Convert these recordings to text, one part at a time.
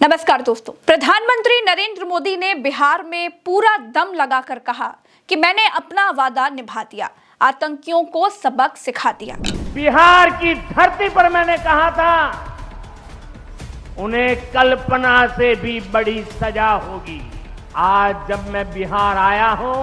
नमस्कार दोस्तों, प्रधानमंत्री नरेंद्र मोदी ने बिहार में पूरा दम लगाकर कहा कि मैंने अपना वादा निभा दिया, आतंकियों को सबक सिखा दिया। बिहार की धरती पर मैंने कहा था उन्हें कल्पना से भी बड़ी सजा होगी। आज जब मैं बिहार आया हूं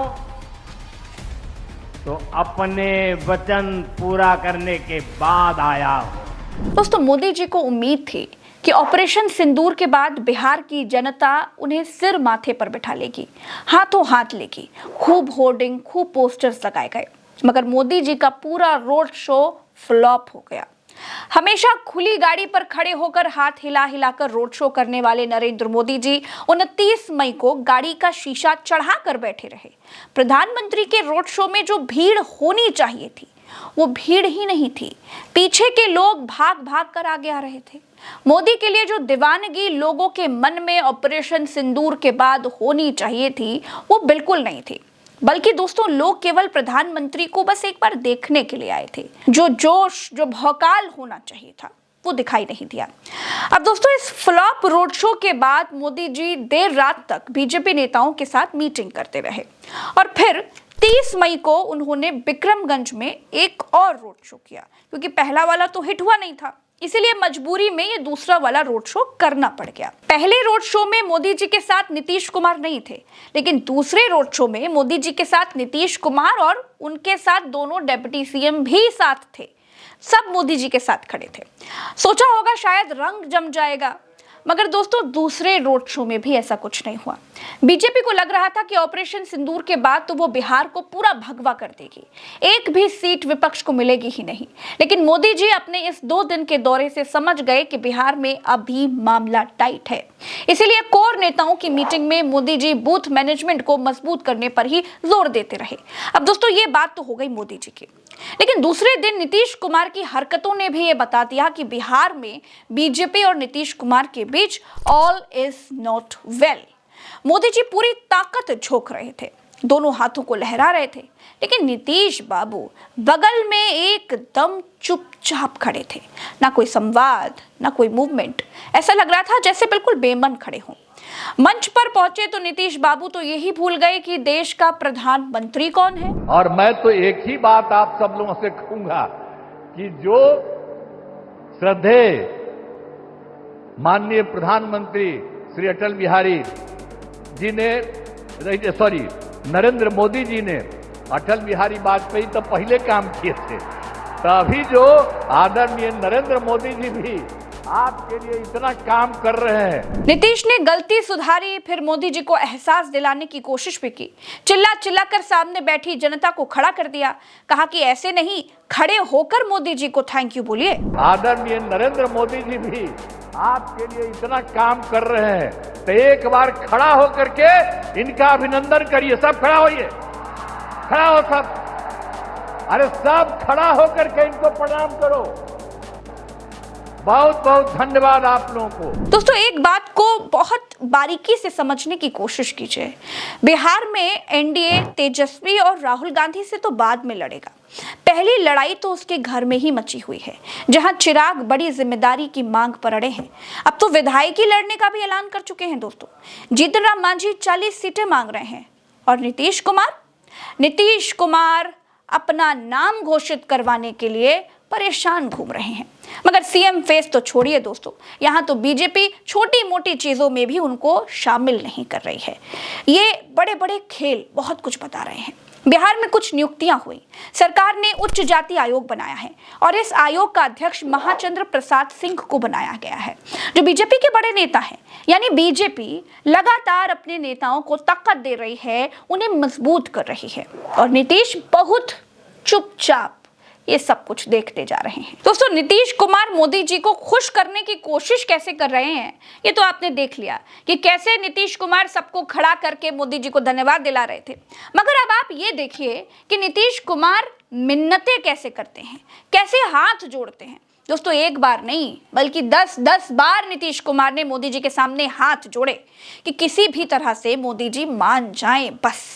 तो अपने वचन पूरा करने के बाद आया हूं। दोस्तों, मोदी जी को उम्मीद थी कि ऑपरेशन सिंदूर के बाद बिहार की जनता उन्हें सिर माथे पर बिठा लेगी, हाथों हाथ लेगी। खूब होर्डिंग, खूब पोस्टर्स लगाए गए, मगर मोदी जी का पूरा रोड शो फ्लॉप हो गया। हमेशा खुली गाड़ी पर खड़े होकर हाथ हिला हिलाकर रोड शो करने वाले नरेंद्र मोदी जी 29 मई को गाड़ी का शीशा चढ़ाकर बैठे रहे। प्रधानमंत्री के रोड शो में जो भीड़ होनी चाहिए थी वो भीड़ ही नहीं थी। पीछे के लोग भाग भाग कर आगे आ रहे थे। मोदी के लिए जो दीवानगी लोगों के मन में ऑपरेशन सिंदूर के बाद होनी चाहिए थी वो बिल्कुल नहीं थी, बल्कि दोस्तों लोग केवल प्रधानमंत्री को बस एक बार देखने के लिए आए थे। जो जोश, जो भौकाल होना चाहिए था वो दिखाई नहीं दिया। अब दोस्तों, इस फ्लॉप रोड शो के बाद मोदी जी देर रात तक बीजेपी नेताओं के साथ मीटिंग करते रहे और फिर 30 मई को उन्होंने विक्रमगंज में एक और रोड शो किया, क्योंकि पहला वाला तो हिट हुआ नहीं था, इसीलिए मजबूरी में ये दूसरा वाला रोड शो करना पड़ गया। पहले रोड शो में मोदी जी के साथ नीतीश कुमार नहीं थे, लेकिन दूसरे रोड शो में मोदी जी के साथ नीतीश कुमार और उनके साथ दोनों डिप्टी सीएम भी साथ थे। सब मोदी जी के साथ खड़े थे। सोचा होगा शायद रंग जम जाएगा, मगर दोस्तों दूसरे रोड शो में भी ऐसा कुछ नहीं हुआ। बीजेपी को लग रहा था कि ऑपरेशन सिंदूर के बाद तो वो बिहार को पूरा भगवा कर देगी, एक भी सीट विपक्ष को मिलेगी ही नहीं। लेकिन मोदी जी अपने इस 2 दिन के दौरे से समझ गए कि बिहार में अभी मामला टाइट है। इसीलिए कोर नेताओं की मीटिंग में मोदी जी बूथ मैनेजमेंट को मजबूत करने पर ही जोर देते रहे। अब दोस्तों, ये बात तो हो गई मोदी जी की, लेकिन दूसरे दिन नीतीश कुमार की हरकतों ने भी ये बता दिया कि बिहार में बीजेपी और नीतीश कुमार के बीच all is not well. Modi ji पूरी ताकत झोंक रहे थे, दोनों हाथों को लहरा रहे थे, लेकिन नीतीश बाबू बगल में एकदम चुपचाप खड़े थे। ना कोई संवाद, ना कोई मूवमेंट। ऐसा लग रहा था जैसे बिल्कुल बेमन खड़े हों। मंच पर पहुंचे तो नीतीश बाबू तो यही भूल गए कि देश का प्रधानमंत्री कौन है। और मैं तो एक ही बात आप सब लोगों से कहूंगा कि जो श्रद्धेय माननीय प्रधानमंत्री श्री अटल बिहारी जी ने, नरेंद्र मोदी जी ने अटल बिहारी वाजपेयी तो पहले काम किए थे, तभी जो आदरणीय नरेंद्र मोदी जी भी आपके लिए इतना काम कर रहे हैं। नीतीश ने गलती सुधारी, फिर मोदी जी को एहसास दिलाने की कोशिश भी की। चिल्ला चिल्ला कर सामने बैठी जनता को खड़ा कर दिया। कहा कि ऐसे नहीं, खड़े होकर मोदी जी को थैंक यू बोलिए। आदरणीय नरेंद्र मोदी जी भी आपके लिए इतना काम कर रहे हैं, तो एक बार खड़ा होकर के इनका अभिनंदन करिए। सब खड़ा होइए, खड़ा हो सब। अरे सब खड़ा होकर के इनको प्रणाम करो। बहुत बहुत धन्यवाद आप लोगों को। दोस्तों, एक बात को बहुत बारीकी से समझने की कोशिश कीजिए। बिहार में एनडीए तेजस्वी और राहुल गांधी से तो बाद में लड़ेगा। पहली लड़ाई तो उसके घर में ही मची हुई है, जहां चिराग बड़ी जिम्मेदारी की मांग पर अड़े हैं। अब तो विधायकी लड़ने का भी ऐलान कर चुके हैं। दोस्तों, जीतन राम मांझी 40 सीटें मांग रहे हैं और नीतीश कुमार अपना नाम घोषित करवाने के लिए परेशान घूम रहे हैं। मगर सीएम फेस तो छोड़िए दोस्तों, यहाँ तो बीजेपी छोटी मोटी चीजों में भी उनको शामिल नहीं कर रही है। ये बड़े बड़े खेल बहुत कुछ बता रहे हैं। बिहार में कुछ नियुक्तियां हुई, सरकार ने उच्च जाति आयोग बनाया है और इस आयोग का अध्यक्ष महाचंद्र प्रसाद सिंह को बनाया गया है, जो बीजेपी के बड़े नेता हैं। यानी बीजेपी लगातार अपने नेताओं को ताकत दे रही है, उन्हें मजबूत कर रही है, और नीतीश बहुत चुपचाप ये सब कुछ देखते जा रहे हैं। दोस्तों, नीतीश कुमार मोदी जी को खुश करने की कोशिश कैसे कर रहे हैं ये तो आपने देख लिया कि कैसे नीतीश कुमार सबको खड़ा करके मोदी जी को धन्यवाद दिला रहे थे। मगर अब आप ये देखिए कि नीतीश कुमार मिन्नतें कैसे करते हैं, कैसे हाथ जोड़ते हैं। दोस्तों, एक बार नहीं बल्कि 10-10 बार नीतीश कुमार ने मोदी जी के सामने हाथ जोड़े कि किसी भी तरह से मोदी जी मान जाएं बस।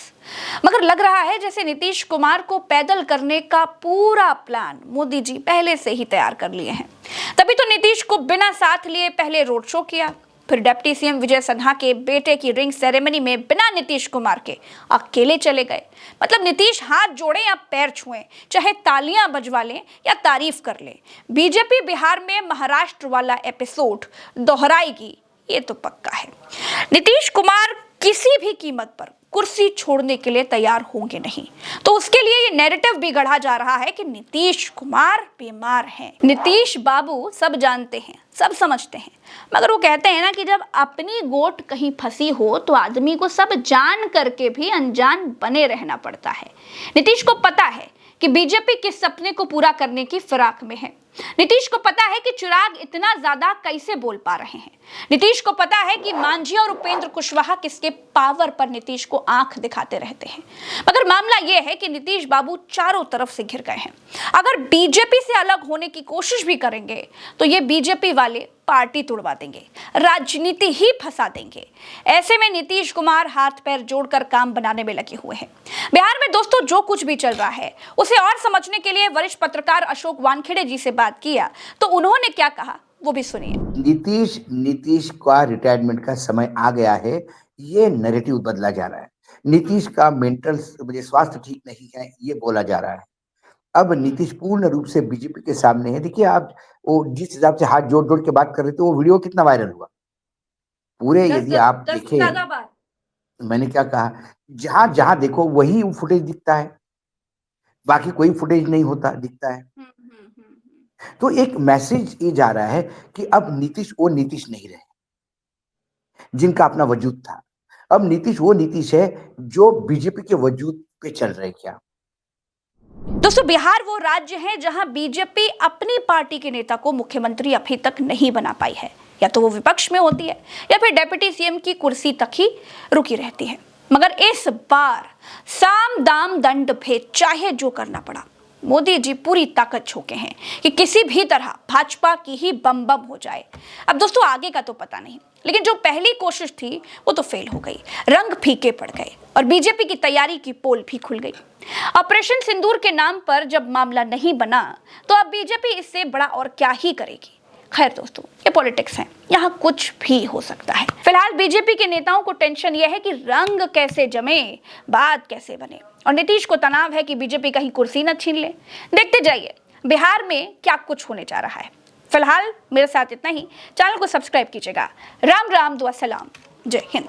मगर लग रहा है जैसे नीतीश कुमार को पैदल करने का पूरा प्लान मोदी जी पहले से ही तैयार कर लिए हैं। तभी तो नीतीश को बिना साथ लिए पहले रोड शो किया, फिर डिप्टी सीएम विजय सिन्हा के बेटे की रिंग सेरेमनी में बिना नीतीश कुमार के अकेले चले गए। मतलब नीतीश हाथ जोड़े या पैर छुएं, चाहे तालियां बजवा लें या तारीफ कर लें, बीजेपी बिहार में महाराष्ट्र वाला एपिसोड दोहराएगी, ये तो पक्का है। नीतीश कुमार किसी भी कीमत पर कुर्सी छोड़ने के लिए तैयार होंगे नहीं, तो उसके लिए ये नैरेटिव भी गढ़ा जा रहा है कि नीतीश कुमार बीमार हैं। नीतीश बाबू सब जानते हैं, सब समझते हैं, मगर वो कहते हैं ना कि जब अपनी गोट कहीं फंसी हो तो आदमी को सब जान करके भी अनजान बने रहना पड़ता है। नीतीश को पता है कि बीजेपी किस सपने को पूरा करने की फिराक में है। नीतीश को पता है कि चिराग इतना ज्यादा कैसे बोल पा रहे हैं। नीतीश को पता है कि मांझी और उपेंद्र कुशवाहा किसके पावर पर नीतीश को आंख दिखाते रहते हैं। मगर मामला यह है कि नीतीश बाबू चारों तरफ से घिर गए हैं। अगर बीजेपी से अलग होने की कोशिश भी करेंगे तो ये बीजेपी वाले पार्टी तोड़वा देंगे, राजनीति ही फंसा देंगे। ऐसे में नीतीश कुमार हाथ पैर जोड़कर काम बनाने में लगे हुए हैं। बिहार में दोस्तों जो कुछ भी चल रहा है उसे और समझने के लिए वरिष्ठ पत्रकार अशोक वानखेड़े जी से बात किया, तो उन्होंने क्या कहा वो भी सुनिए। नीतीश का रिटायरमेंट का समय आ गया है, ये नैरेटिव बदला जा रहा है। नीतीश का मेंटल स्वास्थ्य ठीक नहीं है, ये बोला जा रहा है। अब नीतीश पूर्ण रूप से बीजेपी के सामने है। देखिए, आप वो जिस हिसाब से हाथ जोड़ जोड़ के बात कर रहे थे, वो वीडियो कितना वायरल हुआ पूरे, यदि आप देखें, मैंने क्या कहा, जहां जहां देखो वही फुटेज दिखता है, बाकी कोई फुटेज नहीं होता दिखता है। तो एक मैसेज ये जा रहा है कि अब नीतीश वो नीतीश नहीं रहे जिनका अपना वजूद था। अब नीतीश वो नीतीश है जो बीजेपी के वजूद पे चल रहे। क्या दोस्तों, बिहार वो राज्य है जहां बीजेपी अपनी पार्टी के नेता को मुख्यमंत्री अभी तक नहीं बना पाई है। या तो वो विपक्ष में होती है या फिर डिप्टी सीएम की कुर्सी तक ही रुकी रहती है। मगर इस बार साम दाम दंड भेद चाहे जो करना पड़ा, मोदी जी पूरी ताकत झोंके हैं कि किसी भी तरह भाजपा की ही बम बम हो जाए। अब दोस्तों आगे का तो पता नहीं, लेकिन जो पहली कोशिश थी वो तो फेल हो गई, रंग फीके पड़ गए और बीजेपी की तैयारी की पोल भी खुल गई। ऑपरेशन सिंदूर के नाम पर जब मामला नहीं बना तो अब बीजेपी इससे बड़ा और क्या ही करेगी। खैर दोस्तों, ये पॉलिटिक्स है, यहाँ कुछ भी हो सकता है। फिलहाल बीजेपी के नेताओं को टेंशन यह है कि रंग कैसे जमे, बात कैसे बने, और नीतीश को तनाव है कि बीजेपी कहीं कुर्सी न छीन ले। देखते जाइए बिहार में क्या कुछ होने जा रहा है। फिलहाल मेरे साथ इतना ही। चैनल को सब्सक्राइब कीजिएगा। राम राम, दुआ सलाम, जय हिंद।